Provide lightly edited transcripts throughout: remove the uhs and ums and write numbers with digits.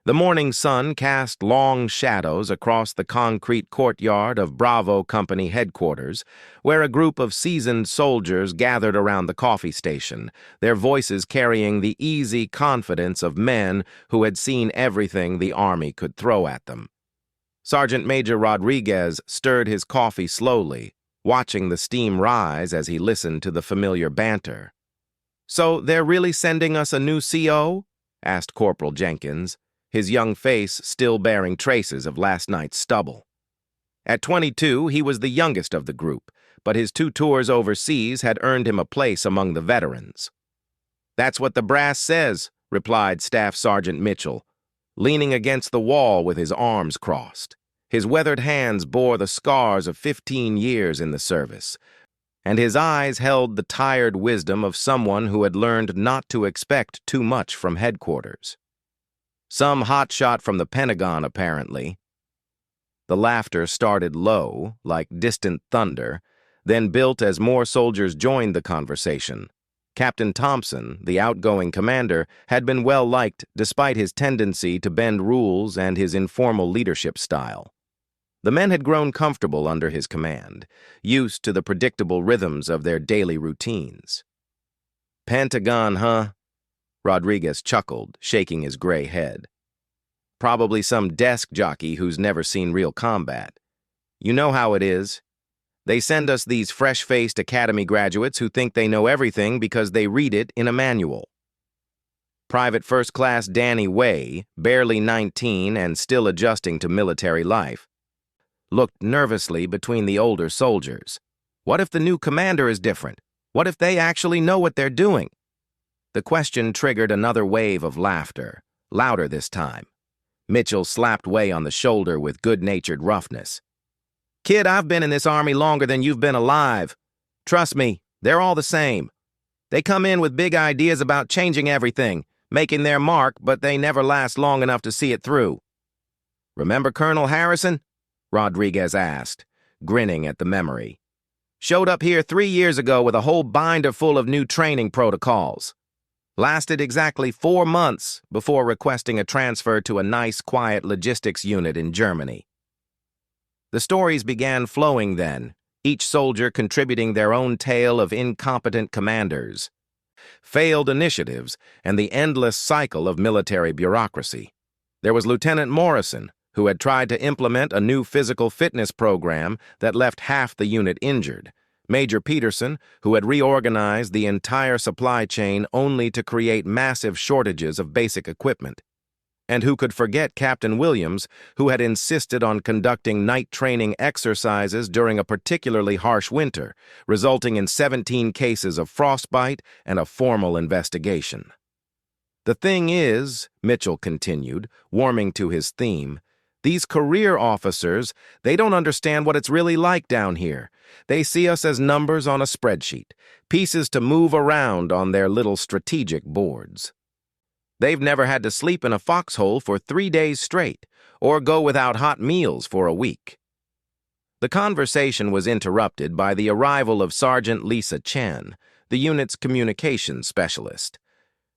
The morning sun cast long shadows across the concrete courtyard of Bravo Company headquarters, where a group of seasoned soldiers gathered around the coffee station, their voices carrying the easy confidence of men who had seen everything the Army could throw at them. Sergeant Major Rodriguez stirred his coffee slowly, watching the steam rise as he listened to the familiar banter. "So they're really sending us a new CO?" asked Corporal Jenkins, his young face still bearing traces of last night's stubble. At 22, he was the youngest of the group, but his 2 tours overseas had earned him a place among the veterans. "That's what the brass says," replied Staff Sergeant Mitchell, leaning against the wall with his arms crossed. His weathered hands bore the scars of 15 years in the service, and his eyes held the tired wisdom of someone who had learned not to expect too much from headquarters. "Some hotshot from the Pentagon, apparently." The laughter started low, like distant thunder, then built as more soldiers joined the conversation. Captain Thompson, the outgoing commander, had been well liked despite his tendency to bend rules and his informal leadership style. The men had grown comfortable under his command, used to the predictable rhythms of their daily routines. "Pentagon, huh?" Rodriguez chuckled, shaking his gray head. "Probably some desk jockey who's never seen real combat. You know how it is. They send us these fresh-faced academy graduates who think they know everything because they read it in a manual." Private First Class Danny Way, barely 19 and still adjusting to military life, looked nervously between the older soldiers. What if the new commander is different? What if they actually know what they're doing? The question triggered another wave of laughter, louder this time. Mitchell slapped Way on the shoulder with good-natured roughness. "Kid, I've been in this Army longer than you've been alive. Trust me, they're all the same. They come in with big ideas about changing everything, making their mark, but they never last long enough to see it through." "Remember Colonel Harrison?" Rodriguez asked, grinning at the memory. "Showed up here 3 years ago with a whole binder full of new training protocols. Lasted exactly 4 months before requesting a transfer to a nice, quiet logistics unit in Germany." The stories began flowing then, each soldier contributing their own tale of incompetent commanders, failed initiatives, and the endless cycle of military bureaucracy. There was Lieutenant Morrison, who had tried to implement a new physical fitness program that left half the unit injured. Major Peterson, who had reorganized the entire supply chain only to create massive shortages of basic equipment. And who could forget Captain Williams, who had insisted on conducting night training exercises during a particularly harsh winter, resulting in 17 cases of frostbite and a formal investigation. "The thing is," Mitchell continued, warming to his theme, "these career officers, they don't understand what it's really like down here. They see us as numbers on a spreadsheet, pieces to move around on their little strategic boards. They've never had to sleep in a foxhole for 3 days straight, or go without hot meals for a week." The conversation was interrupted by the arrival of Sergeant Lisa Chen, the unit's communications specialist.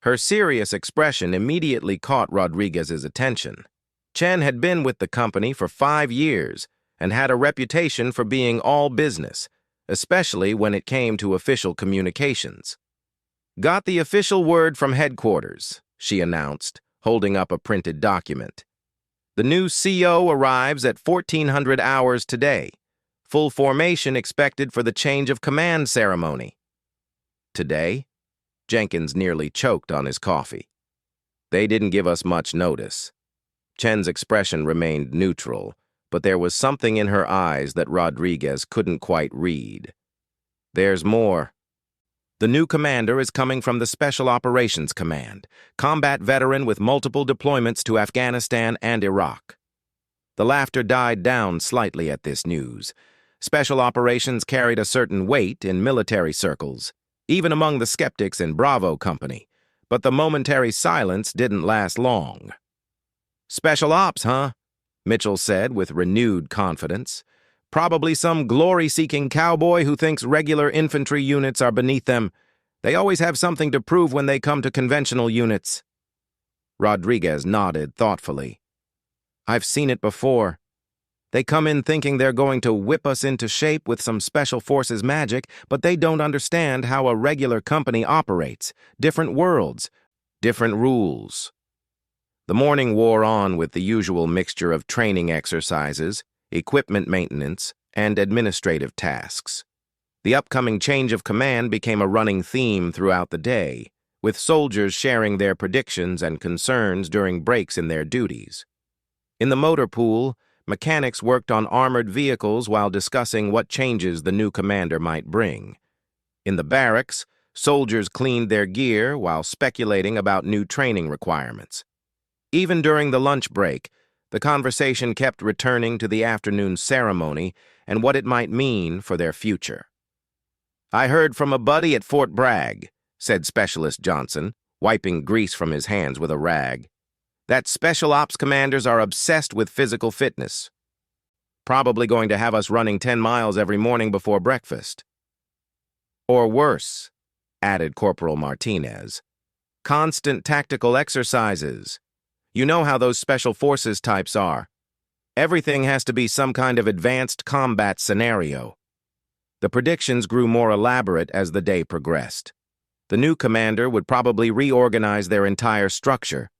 Her serious expression immediately caught Rodriguez's attention. Chen had been with the company for 5 years and had a reputation for being all business, especially when it came to official communications. "Got the official word from headquarters," she announced, holding up a printed document. "The new CO arrives at 1400 hours today. Full formation expected for the change of command ceremony." "Today?" Jenkins nearly choked on his coffee. "They didn't give us much notice." Chen's expression remained neutral, but there was something in her eyes that Rodriguez couldn't quite read. "There's more. The new commander is coming from the Special Operations Command, combat veteran with multiple deployments to Afghanistan and Iraq." The laughter died down slightly at this news. Special operations carried a certain weight in military circles, even among the skeptics in Bravo Company, but the momentary silence didn't last long. "Special ops, huh?" Mitchell said with renewed confidence. "Probably some glory-seeking cowboy who thinks regular infantry units are beneath them. They always have something to prove when they come to conventional units." Rodriguez nodded thoughtfully. I've seen it before. They come in thinking they're going to whip us into shape with some special forces magic, but they don't understand how a regular company operates. Different worlds, different rules. The morning wore on with the usual mixture of training exercises, equipment maintenance, and administrative tasks. The upcoming change of command became a running theme throughout the day, with soldiers sharing their predictions and concerns during breaks in their duties. In the motor pool, mechanics worked on armored vehicles while discussing what changes the new commander might bring. In the barracks, soldiers cleaned their gear while speculating about new training requirements. Even during the lunch break, the conversation kept returning to the afternoon ceremony and what it might mean for their future. I heard from a buddy at Fort Bragg, said Specialist Johnson, wiping grease from his hands with a rag, that special ops commanders are obsessed with physical fitness. Probably going to have us running 10 miles every morning before breakfast. Or worse, added Corporal Martinez, constant tactical exercises. You know how those special forces types are. Everything has to be some kind of advanced combat scenario. The predictions grew more elaborate as the day progressed. The new commander would probably reorganize their entire structure,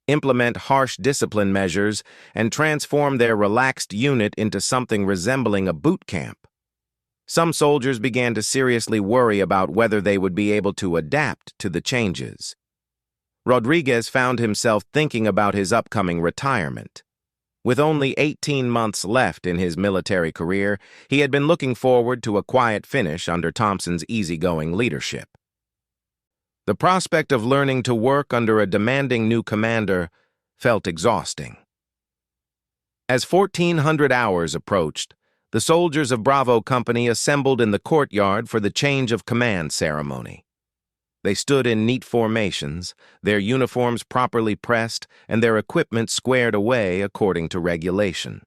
implement harsh discipline measures, and transform their relaxed unit into something resembling a boot camp. Some soldiers began to seriously worry about whether they would be able to adapt to the changes. Rodriguez found himself thinking about his upcoming retirement. With only 18 months left in his military career, he had been looking forward to a quiet finish under Thompson's easygoing leadership. The prospect of learning to work under a demanding new commander felt exhausting. As 1400 hours approached, the soldiers of Bravo Company assembled in the courtyard for the change of command ceremony. They stood in neat formations, their uniforms properly pressed and their equipment squared away according to regulation.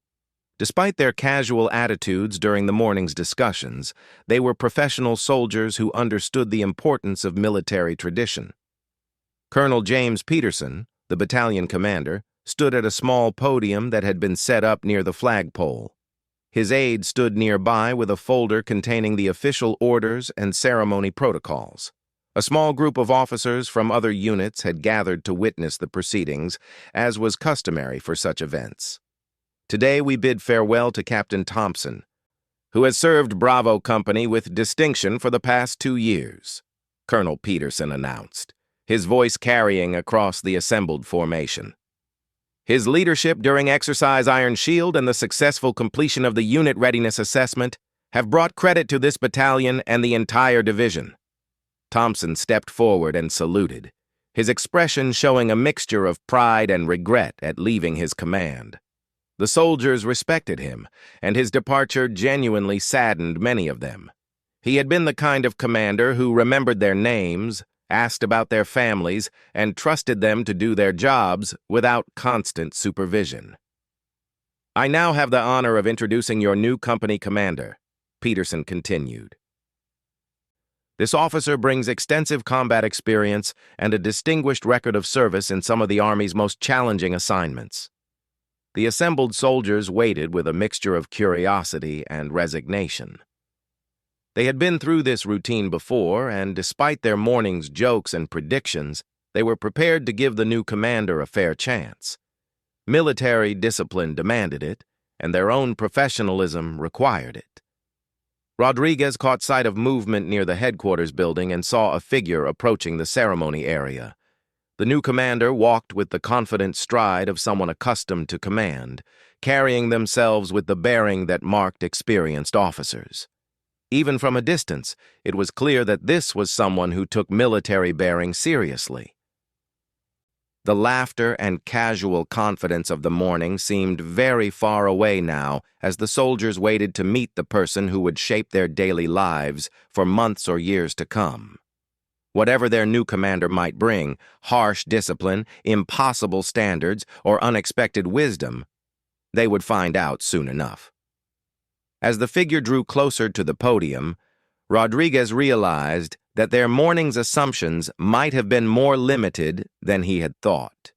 Despite their casual attitudes during the morning's discussions, they were professional soldiers who understood the importance of military tradition. Colonel James Peterson, the battalion commander, stood at a small podium that had been set up near the flagpole. His aide stood nearby with a folder containing the official orders and ceremony protocols. A small group of officers from other units had gathered to witness the proceedings, as was customary for such events. Today we bid farewell to Captain Thompson, who has served Bravo Company with distinction for the past 2 years, Colonel Peterson announced, his voice carrying across the assembled formation. His leadership during Exercise Iron Shield and the successful completion of the unit readiness assessment have brought credit to this battalion and the entire division. Thompson stepped forward and saluted, his expression showing a mixture of pride and regret at leaving his command. The soldiers respected him, and his departure genuinely saddened many of them. He had been the kind of commander who remembered their names, asked about their families, and trusted them to do their jobs without constant supervision. I now have the honor of introducing your new company commander, Peterson continued. This officer brings extensive combat experience and a distinguished record of service in some of the Army's most challenging assignments. The assembled soldiers waited with a mixture of curiosity and resignation. They had been through this routine before, and despite their morning's jokes and predictions, they were prepared to give the new commander a fair chance. Military discipline demanded it, and their own professionalism required it. Rodriguez caught sight of movement near the headquarters building and saw a figure approaching the ceremony area. The new commander walked with the confident stride of someone accustomed to command, carrying themselves with the bearing that marked experienced officers. Even from a distance, it was clear that this was someone who took military bearing seriously. The laughter and casual confidence of the morning seemed very far away now as the soldiers waited to meet the person who would shape their daily lives for months or years to come. Whatever their new commander might bring, harsh discipline, impossible standards, or unexpected wisdom, they would find out soon enough. As the figure drew closer to the podium, Rodriguez realized that their morning's assumptions might have been more limited than he had thought.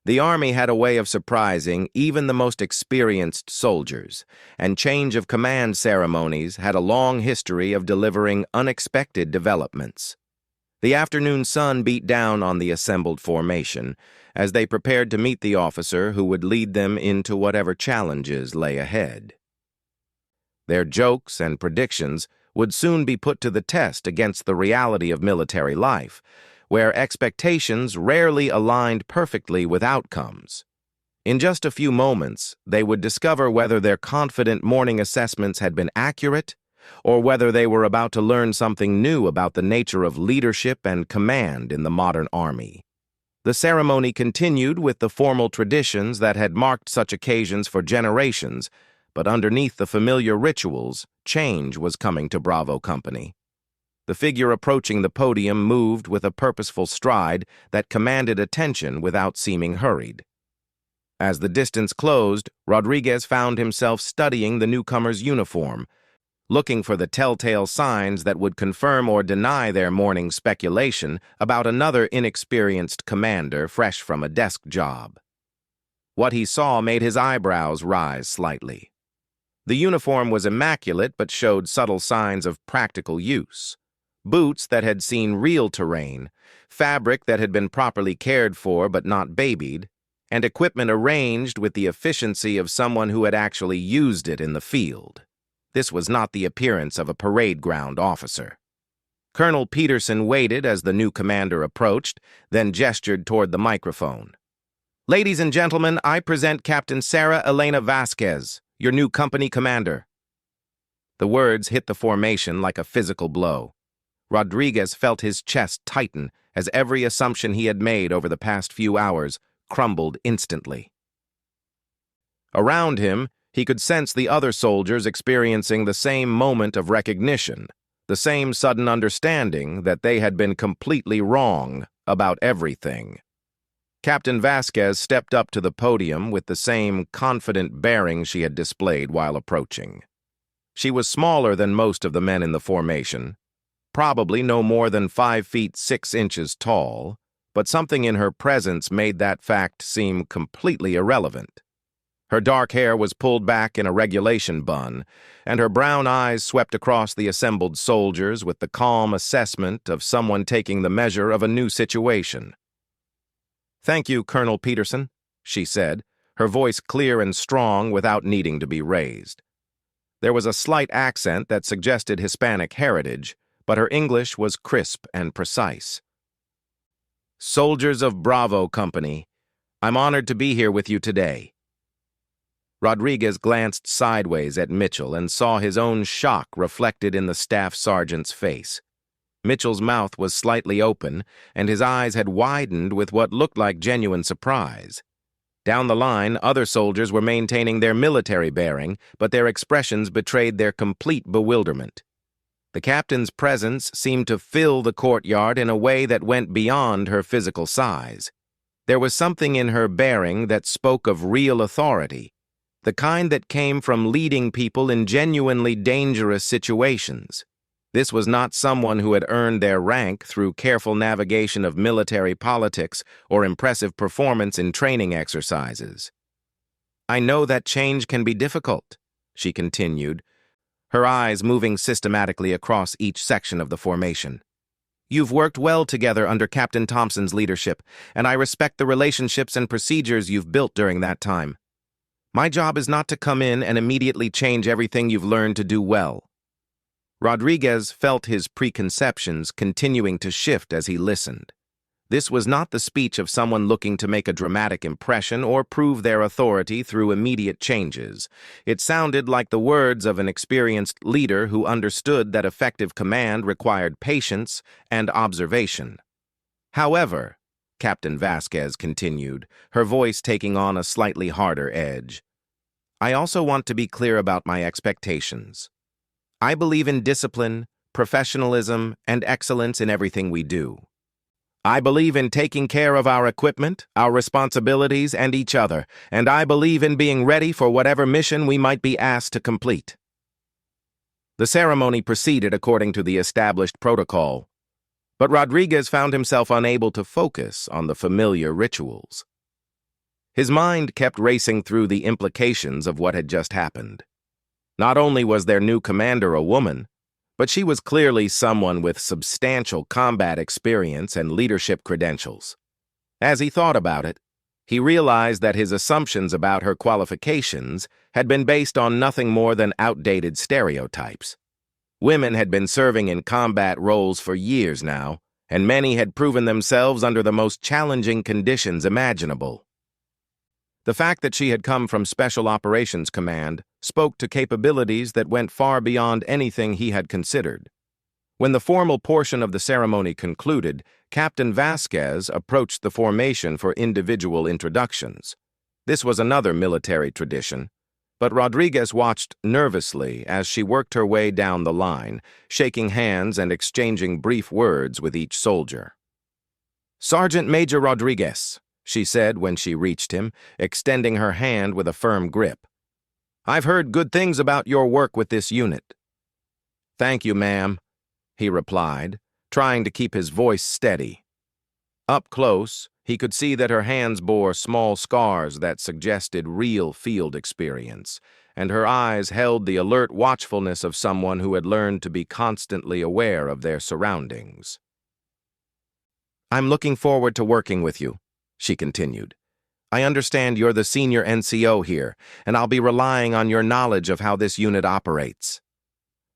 The Army had a way of surprising even the most experienced soldiers, and change of command ceremonies had a long history of delivering unexpected developments. The afternoon sun beat down on the assembled formation as they prepared to meet the officer who would lead them into whatever challenges lay ahead. Their jokes and predictions would soon be put to the test against the reality of military life, where expectations rarely aligned perfectly with outcomes. In just a few moments, they would discover whether their confident morning assessments had been accurate or whether they were about to learn something new about the nature of leadership and command in the modern army. The ceremony continued with the formal traditions that had marked such occasions for generations, but underneath the familiar rituals, change was coming to Bravo Company. The figure approaching the podium moved with a purposeful stride that commanded attention without seeming hurried. As the distance closed, Rodriguez found himself studying the newcomer's uniform, looking for the telltale signs that would confirm or deny their morning speculation about another inexperienced commander fresh from a desk job. What he saw made his eyebrows rise slightly. The uniform was immaculate but showed subtle signs of practical use. Boots that had seen real terrain, fabric that had been properly cared for but not babied, and equipment arranged with the efficiency of someone who had actually used it in the field. This was not the appearance of a parade ground officer. Colonel Peterson waited as the new commander approached, then gestured toward the microphone. "Ladies and gentlemen, I present Captain Sarah Elena Vasquez, your new company commander." The words hit the formation like a physical blow. Rodriguez felt his chest tighten as every assumption he had made over the past few hours crumbled instantly. Around him, he could sense the other soldiers experiencing the same moment of recognition, the same sudden understanding that they had been completely wrong about everything. Captain Vasquez stepped up to the podium with the same confident bearing she had displayed while approaching. She was smaller than most of the men in the formation, probably no more than 5 feet 6 inches tall, but something in her presence made that fact seem completely irrelevant. Her dark hair was pulled back in a regulation bun, and her brown eyes swept across the assembled soldiers with the calm assessment of someone taking the measure of a new situation. "Thank you, Colonel Peterson," she said, her voice clear and strong without needing to be raised. There was a slight accent that suggested Hispanic heritage, but her English was crisp and precise. "Soldiers of Bravo Company, I'm honored to be here with you today." Rodriguez glanced sideways at Mitchell and saw his own shock reflected in the staff sergeant's face. Mitchell's mouth was slightly open, and his eyes had widened with what looked like genuine surprise. Down the line, other soldiers were maintaining their military bearing, but their expressions betrayed their complete bewilderment. The captain's presence seemed to fill the courtyard in a way that went beyond her physical size. There was something in her bearing that spoke of real authority, the kind that came from leading people in genuinely dangerous situations. This was not someone who had earned their rank through careful navigation of military politics or impressive performance in training exercises. "I know that change can be difficult," she continued, her eyes moving systematically across each section of the formation. "You've worked well together under Captain Thompson's leadership, and I respect the relationships and procedures you've built during that time. My job is not to come in and immediately change everything you've learned to do well." Rodriguez felt his preconceptions continuing to shift as he listened. This was not the speech of someone looking to make a dramatic impression or prove their authority through immediate changes. It sounded like the words of an experienced leader who understood that effective command required patience and observation. "However," Captain Vasquez continued, her voice taking on a slightly harder edge, "I also want to be clear about my expectations. I believe in discipline, professionalism, and excellence in everything we do. I believe in taking care of our equipment, our responsibilities, and each other, and I believe in being ready for whatever mission we might be asked to complete." The ceremony proceeded according to the established protocol, but Rodriguez found himself unable to focus on the familiar rituals. His mind kept racing through the implications of what had just happened. Not only was their new commander a woman, but she was clearly someone with substantial combat experience and leadership credentials. As he thought about it, he realized that his assumptions about her qualifications had been based on nothing more than outdated stereotypes. Women had been serving in combat roles for years now, and many had proven themselves under the most challenging conditions imaginable. The fact that she had come from Special Operations Command spoke to capabilities that went far beyond anything he had considered. When the formal portion of the ceremony concluded, Captain Vasquez approached the formation for individual introductions. This was another military tradition, but Rodriguez watched nervously as she worked her way down the line, shaking hands and exchanging brief words with each soldier. "Sergeant Major Rodriguez," she said when she reached him, extending her hand with a firm grip. "I've heard good things about your work with this unit." "Thank you, ma'am," he replied, trying to keep his voice steady. Up close, he could see that her hands bore small scars that suggested real field experience, and her eyes held the alert watchfulness of someone who had learned to be constantly aware of their surroundings. "I'm looking forward to working with you," she continued. "I understand you're the senior NCO here, and I'll be relying on your knowledge of how this unit operates."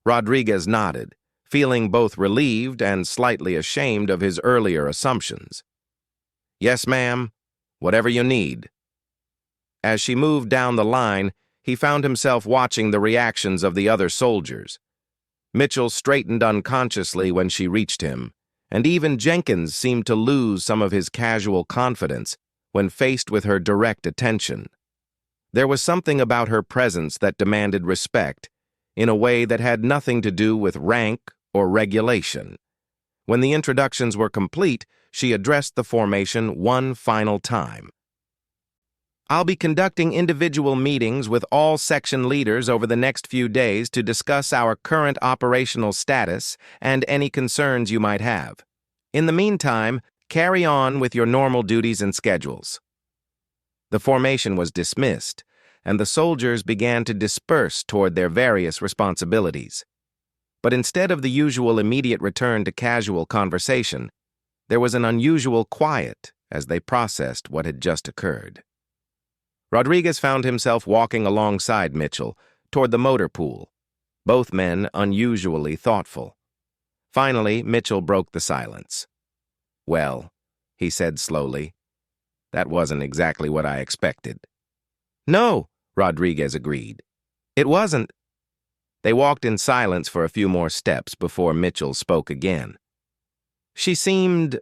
Rodriguez nodded, feeling both relieved and slightly ashamed of his earlier assumptions. "Yes, ma'am. Whatever you need." As she moved down the line, he found himself watching the reactions of the other soldiers. Mitchell straightened unconsciously when she reached him, and even Jenkins seemed to lose some of his casual confidence when faced with her direct attention. There was something about her presence that demanded respect, in a way that had nothing to do with rank or regulation. When the introductions were complete, she addressed the formation one final time. "I'll be conducting individual meetings with all section leaders over the next few days to discuss our current operational status and any concerns you might have. In the meantime, carry on with your normal duties and schedules." The formation was dismissed, and the soldiers began to disperse toward their various responsibilities. But instead of the usual immediate return to casual conversation, there was an unusual quiet as they processed what had just occurred. Rodriguez found himself walking alongside Mitchell toward the motor pool, both men unusually thoughtful. Finally, Mitchell broke the silence. "Well," he said slowly, "that wasn't exactly what I expected." "No," Rodriguez agreed. "It wasn't." They walked in silence for a few more steps before Mitchell spoke again. "She seemed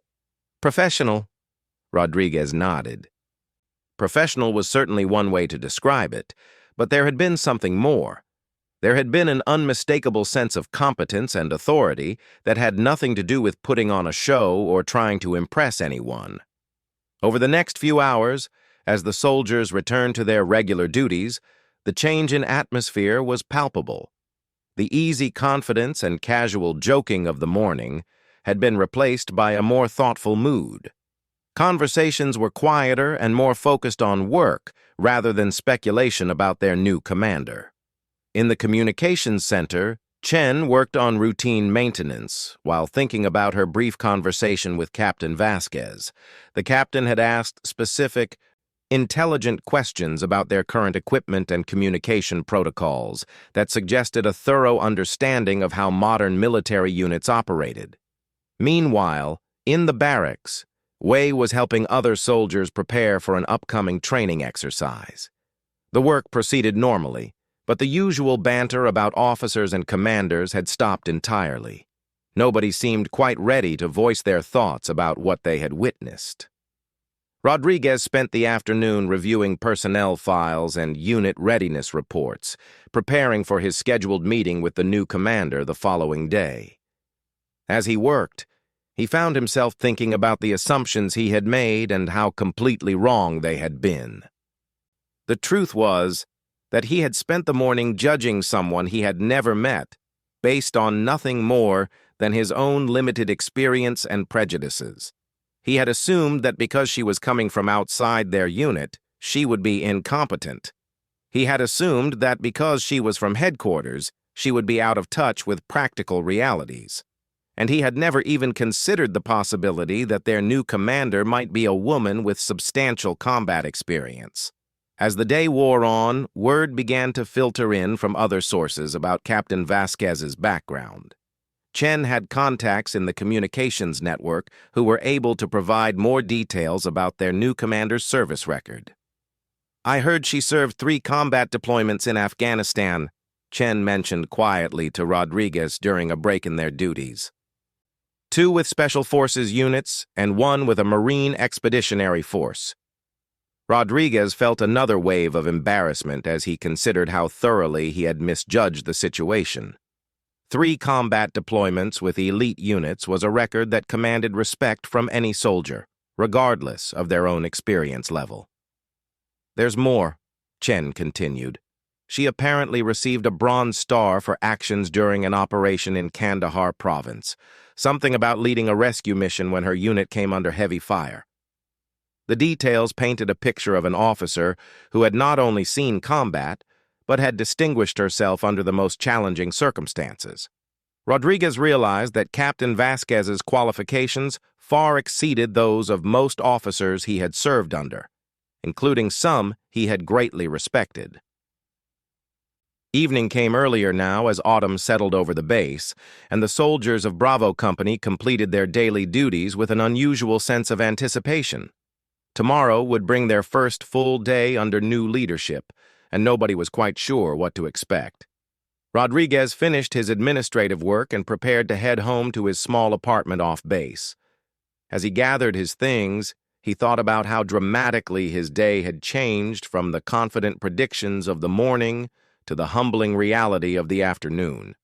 professional." Rodriguez nodded. Professional was certainly one way to describe it, but there had been something more. There had been an unmistakable sense of competence and authority that had nothing to do with putting on a show or trying to impress anyone. Over the next few hours, as the soldiers returned to their regular duties, the change in atmosphere was palpable. The easy confidence and casual joking of the morning had been replaced by a more thoughtful mood. Conversations were quieter and more focused on work rather than speculation about their new commander. In the communications center, Chen worked on routine maintenance while thinking about her brief conversation with Captain Vasquez. The captain had asked specific, intelligent questions about their current equipment and communication protocols that suggested a thorough understanding of how modern military units operated. Meanwhile, in the barracks, Wei was helping other soldiers prepare for an upcoming training exercise. The work proceeded normally, but the usual banter about officers and commanders had stopped entirely. Nobody seemed quite ready to voice their thoughts about what they had witnessed. Rodriguez spent the afternoon reviewing personnel files and unit readiness reports, preparing for his scheduled meeting with the new commander the following day. As he worked, he found himself thinking about the assumptions he had made and how completely wrong they had been. The truth was that he had spent the morning judging someone he had never met based on nothing more than his own limited experience and prejudices. He had assumed that because she was coming from outside their unit, she would be incompetent. He had assumed that because she was from headquarters, she would be out of touch with practical realities. And he had never even considered the possibility that their new commander might be a woman with substantial combat experience. As the day wore on, word began to filter in from other sources about Captain Vasquez's background. Chen had contacts in the communications network who were able to provide more details about their new commander's service record. "I heard she served 3 combat deployments in Afghanistan," Chen mentioned quietly to Rodriguez during a break in their duties. 2 with Special Forces units and 1 with a Marine Expeditionary Force. Rodriguez felt another wave of embarrassment as he considered how thoroughly he had misjudged the situation. 3 combat deployments with elite units was a record that commanded respect from any soldier, regardless of their own experience level. "There's more," Chen continued. "She apparently received a Bronze Star for actions during an operation in Kandahar province, something about leading a rescue mission when her unit came under heavy fire." The details painted a picture of an officer who had not only seen combat, but had distinguished herself under the most challenging circumstances. Rodriguez realized that Captain Vasquez's qualifications far exceeded those of most officers he had served under, including some he had greatly respected. Evening came earlier now as autumn settled over the base, and the soldiers of Bravo Company completed their daily duties with an unusual sense of anticipation. Tomorrow would bring their first full day under new leadership, and nobody was quite sure what to expect. Rodriguez finished his administrative work and prepared to head home to his small apartment off base. As he gathered his things, he thought about how dramatically his day had changed from the confident predictions of the morning to the humbling reality of the afternoon.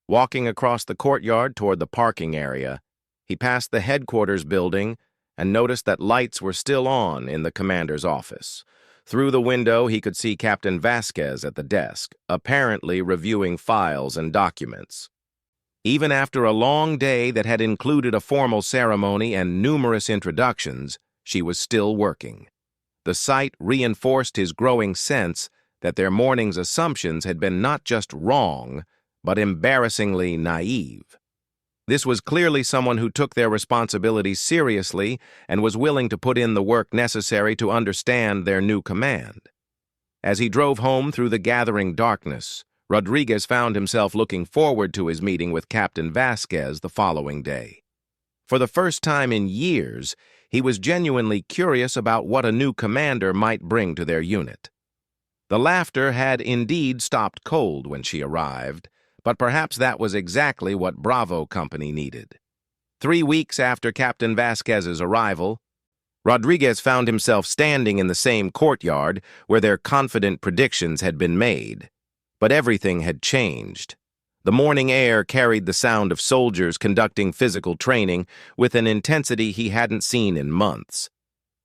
Walking across the courtyard toward the parking area, he passed the headquarters building and noticed that lights were still on in the commander's office. Through the window, he could see Captain Vasquez at the desk, apparently reviewing files and documents. Even after a long day that had included a formal ceremony and numerous introductions, she was still working. The sight reinforced his growing sense that their morning's assumptions had been not just wrong, but embarrassingly naive. This was clearly someone who took their responsibilities seriously and was willing to put in the work necessary to understand their new command. As he drove home through the gathering darkness, Rodriguez found himself looking forward to his meeting with Captain Vasquez the following day. For the first time in years, he was genuinely curious about what a new commander might bring to their unit. The laughter had indeed stopped cold when she arrived, but perhaps that was exactly what Bravo Company needed. 3 weeks after Captain Vasquez's arrival, Rodriguez found himself standing in the same courtyard where their confident predictions had been made. But everything had changed. The morning air carried the sound of soldiers conducting physical training with an intensity he hadn't seen in months.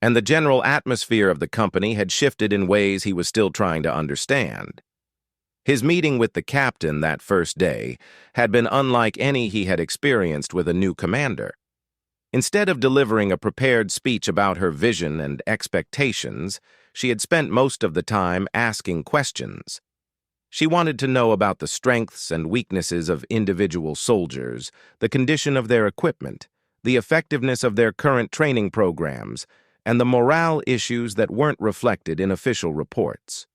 And the general atmosphere of the company had shifted in ways he was still trying to understand. His meeting with the captain that first day had been unlike any he had experienced with a new commander. Instead of delivering a prepared speech about her vision and expectations, she had spent most of the time asking questions. She wanted to know about the strengths and weaknesses of individual soldiers, the condition of their equipment, the effectiveness of their current training programs, and the morale issues that weren't reflected in official reports.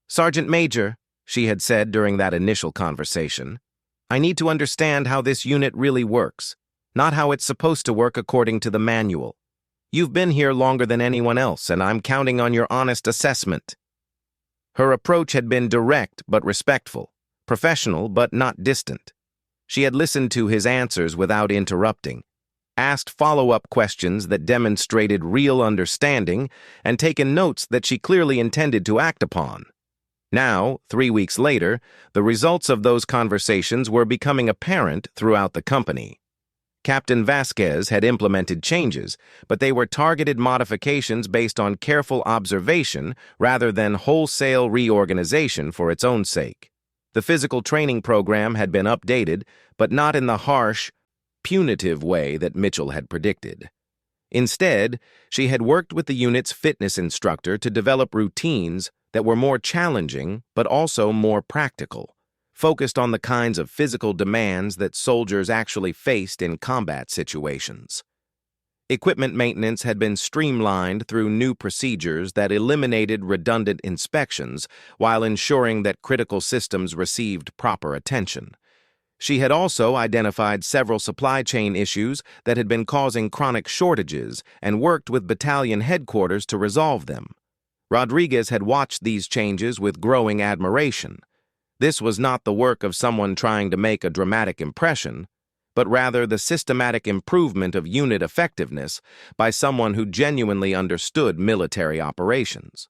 "Sergeant Major," she had said during that initial conversation, "I need to understand how this unit really works, not how it's supposed to work according to the manual. You've been here longer than anyone else, and I'm counting on your honest assessment." Her approach had been direct but respectful, professional but not distant. She had listened to his answers without interrupting, asked follow-up questions that demonstrated real understanding, and taken notes that she clearly intended to act upon. Now, 3 weeks later, the results of those conversations were becoming apparent throughout the company. Captain Vasquez had implemented changes, but they were targeted modifications based on careful observation rather than wholesale reorganization for its own sake. The physical training program had been updated, but not in the harsh, punitive way that Mitchell had predicted. Instead, she had worked with the unit's fitness instructor to develop routines that were more challenging but also more practical, focused on the kinds of physical demands that soldiers actually faced in combat situations. Equipment maintenance had been streamlined through new procedures that eliminated redundant inspections while ensuring that critical systems received proper attention. She had also identified several supply chain issues that had been causing chronic shortages and worked with battalion headquarters to resolve them. Rodriguez had watched these changes with growing admiration. This was not the work of someone trying to make a dramatic impression, but rather the systematic improvement of unit effectiveness by someone who genuinely understood military operations.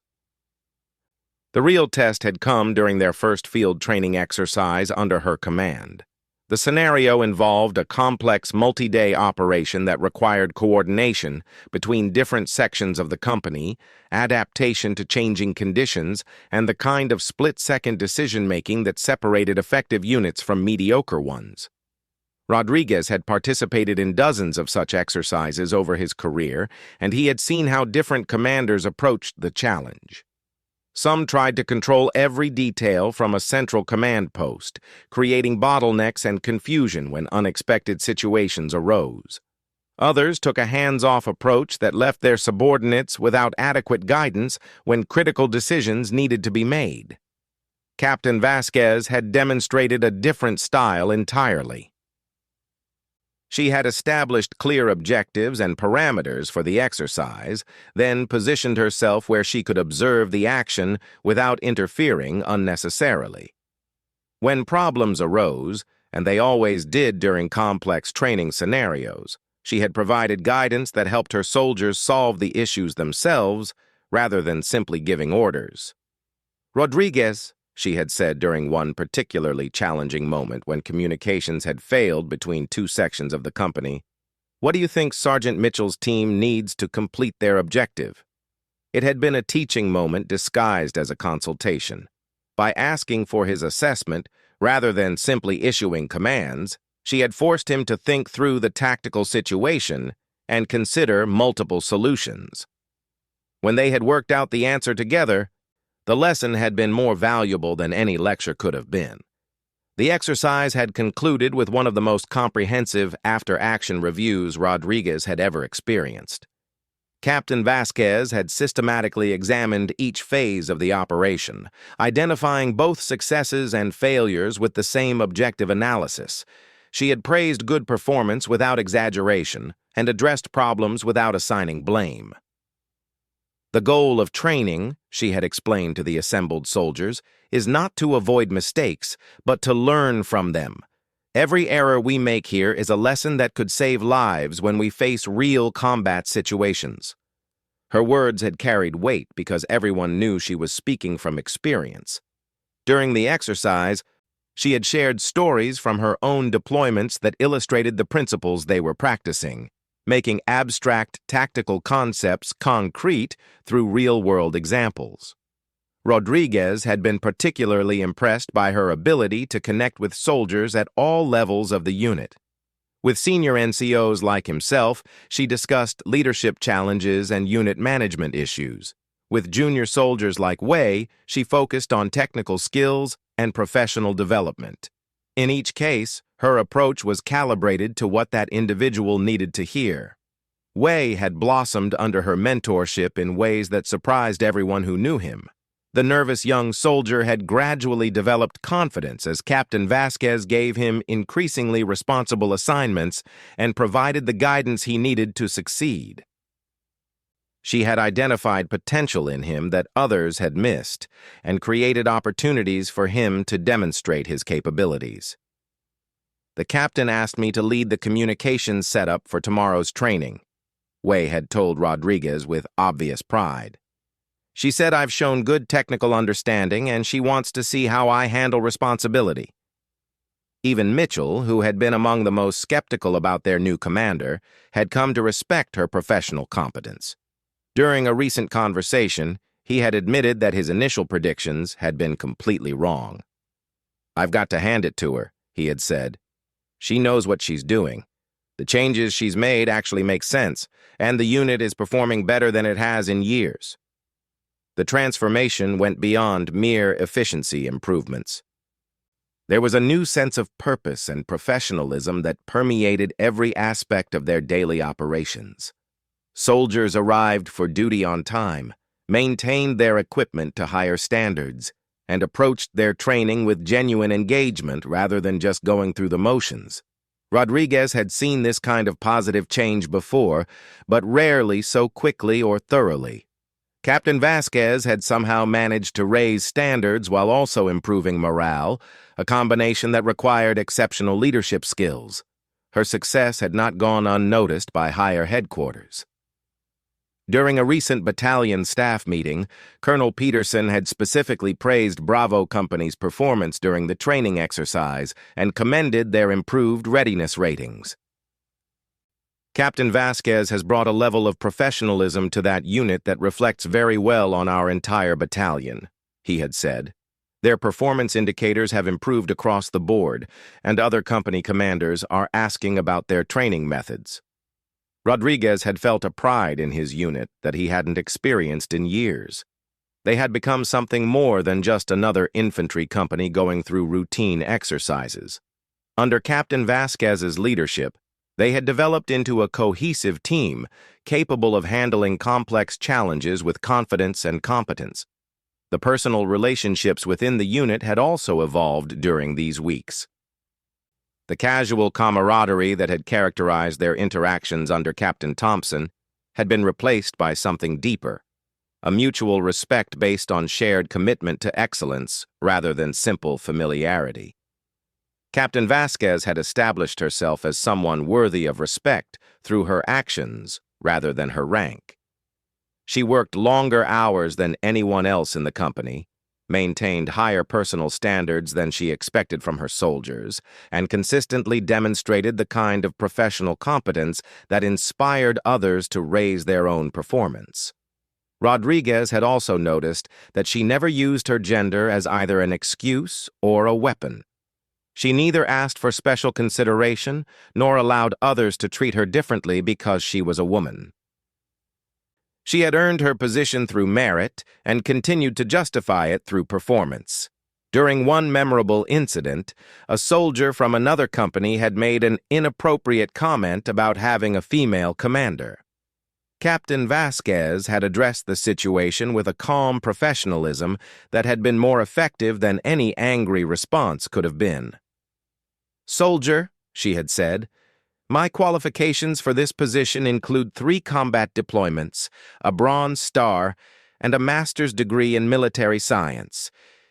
The real test had come during their first field training exercise under her command. The scenario involved a complex multi-day operation that required coordination between different sections of the company, adaptation to changing conditions, and the kind of split-second decision-making that separated effective units from mediocre ones. Rodriguez had participated in dozens of such exercises over his career, and he had seen how different commanders approached the challenge. Some tried to control every detail from a central command post, creating bottlenecks and confusion when unexpected situations arose. Others took a hands-off approach that left their subordinates without adequate guidance when critical decisions needed to be made. Captain Vasquez had demonstrated a different style entirely. She had established clear objectives and parameters for the exercise, then positioned herself where she could observe the action without interfering unnecessarily. When problems arose, and they always did during complex training scenarios, she had provided guidance that helped her soldiers solve the issues themselves rather than simply giving orders. "Rodriguez," she had said during one particularly challenging moment when communications had failed between two sections of the company, "what do you think Sergeant Mitchell's team needs to complete their objective?" It had been a teaching moment disguised as a consultation. By asking for his assessment, rather than simply issuing commands, she had forced him to think through the tactical situation and consider multiple solutions. When they had worked out the answer together, the lesson had been more valuable than any lecture could have been. The exercise had concluded with one of the most comprehensive after-action reviews Rodriguez had ever experienced. Captain Vasquez had systematically examined each phase of the operation, identifying both successes and failures with the same objective analysis. She had praised good performance without exaggeration and addressed problems without assigning blame. The goal of training, she had explained to the assembled soldiers, is not to avoid mistakes, but to learn from them. Every error we make here is a lesson that could save lives when we face real combat situations. Her words had carried weight because everyone knew she was speaking from experience. During the exercise, she had shared stories from her own deployments that illustrated the principles they were practicing, making abstract tactical concepts concrete through real-world examples. Rodriguez had been particularly impressed by her ability to connect with soldiers at all levels of the unit. With senior NCOs like himself, she discussed leadership challenges and unit management issues. With junior soldiers like Wei, she focused on technical skills and professional development. In each case, her approach was calibrated to what that individual needed to hear. Wei had blossomed under her mentorship in ways that surprised everyone who knew him. The nervous young soldier had gradually developed confidence as Captain Vasquez gave him increasingly responsible assignments and provided the guidance he needed to succeed. She had identified potential in him that others had missed and created opportunities for him to demonstrate his capabilities. "The captain asked me to lead the communications setup for tomorrow's training," Wei had told Rodriguez with obvious pride. "She said I've shown good technical understanding and she wants to see how I handle responsibility." Even Mitchell, who had been among the most skeptical about their new commander, had come to respect her professional competence. During a recent conversation, he had admitted that his initial predictions had been completely wrong. "I've got to hand it to her," he had said. "She knows what she's doing. The changes she's made actually make sense, and the unit is performing better than it has in years. The transformation went beyond mere efficiency improvements. There was a new sense of purpose and professionalism that permeated every aspect of their daily operations. Soldiers arrived for duty on time, maintained their equipment to higher standards, and approached their training with genuine engagement rather than just going through the motions. Rodriguez had seen this kind of positive change before, but rarely so quickly or thoroughly. Captain Vasquez had somehow managed to raise standards while also improving morale, a combination that required exceptional leadership skills. Her success had not gone unnoticed by higher headquarters. During a recent battalion staff meeting, Colonel Peterson had specifically praised Bravo Company's performance during the training exercise and commended their improved readiness ratings. Captain Vasquez has brought a level of professionalism to that unit that reflects very well on our entire battalion, he had said. Their performance indicators have improved across the board, and other company commanders are asking about their training methods. Rodriguez had felt a pride in his unit that he hadn't experienced in years. They had become something more than just another infantry company going through routine exercises. Under Captain Vasquez's leadership, they had developed into a cohesive team capable of handling complex challenges with confidence and competence. The personal relationships within the unit had also evolved during these weeks. The casual camaraderie that had characterized their interactions under Captain Thompson had been replaced by something deeper, a mutual respect based on shared commitment to excellence rather than simple familiarity. Captain Vasquez had established herself as someone worthy of respect through her actions rather than her rank. She worked longer hours than anyone else in the company, maintained higher personal standards than she expected from her soldiers, and consistently demonstrated the kind of professional competence that inspired others to raise their own performance. Rodriguez had also noticed that she never used her gender as either an excuse or a weapon. She neither asked for special consideration nor allowed others to treat her differently because she was a woman. She had earned her position through merit and continued to justify it through performance. During one memorable incident, a soldier from another company had made an inappropriate comment about having a female commander. Captain Vasquez had addressed the situation with a calm professionalism that had been more effective than any angry response could have been. "Soldier," she had said, "my qualifications for this position include 3 combat deployments, a Bronze Star, and a master's degree in military science.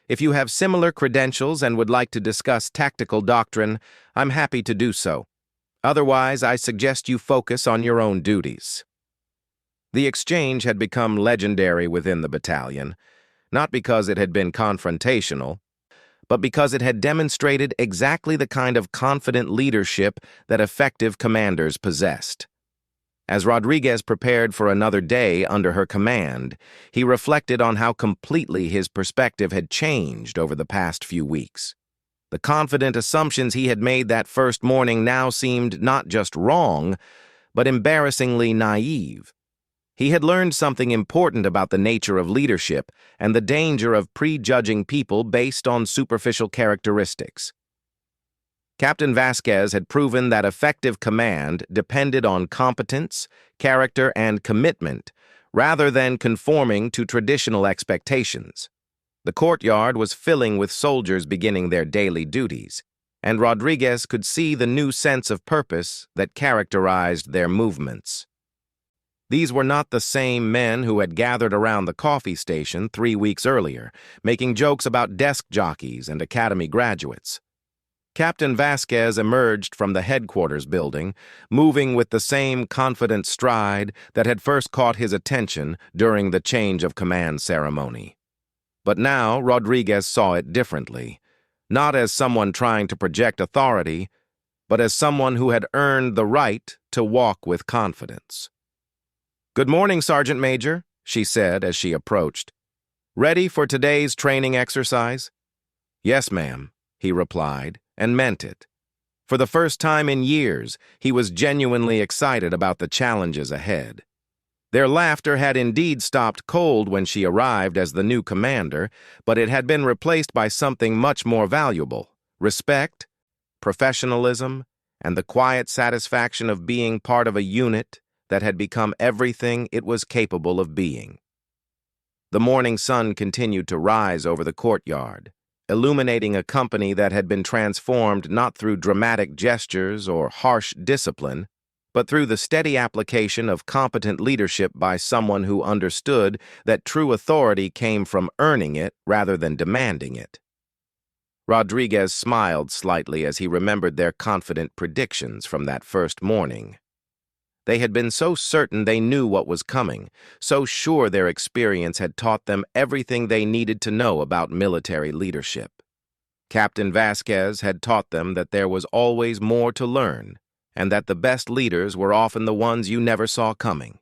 If you have similar credentials and would like to discuss tactical doctrine, I'm happy to do so. Otherwise, I suggest you focus on your own duties." The exchange had become legendary within the battalion, not because it had been confrontational, but because it had demonstrated exactly the kind of confident leadership that effective commanders possessed. As Rodriguez prepared for another day under her command, he reflected on how completely his perspective had changed over the past few weeks. The confident assumptions he had made that first morning now seemed not just wrong, but embarrassingly naive. He had learned something important about the nature of leadership and the danger of prejudging people based on superficial characteristics. Captain Vasquez had proven that effective command depended on competence, character, and commitment, rather than conforming to traditional expectations. The courtyard was filling with soldiers beginning their daily duties, and Rodriguez could see the new sense of purpose that characterized their movements. These were not the same men who had gathered around the coffee station 3 weeks earlier, making jokes about desk jockeys and academy graduates. Captain Vasquez emerged from the headquarters building, moving with the same confident stride that had first caught his attention during the change of command ceremony. But now Rodriguez saw it differently, not as someone trying to project authority, but as someone who had earned the right to walk with confidence. "Good morning, Sergeant Major," she said as she approached. "Ready for today's training exercise?" "Yes, ma'am," he replied, and meant it. For the first time in years, he was genuinely excited about the challenges ahead. Their laughter had indeed stopped cold when she arrived as the new commander, but it had been replaced by something much more valuable: respect, professionalism, and the quiet satisfaction of being part of a unit that had become everything it was capable of being. The morning sun continued to rise over the courtyard, illuminating a company that had been transformed not through dramatic gestures or harsh discipline, but through the steady application of competent leadership by someone who understood that true authority came from earning it rather than demanding it. Rodriguez smiled slightly as he remembered their confident predictions from that first morning. They had been so certain they knew what was coming, so sure their experience had taught them everything they needed to know about military leadership. Captain Vasquez had taught them that there was always more to learn, and that the best leaders were often the ones you never saw coming.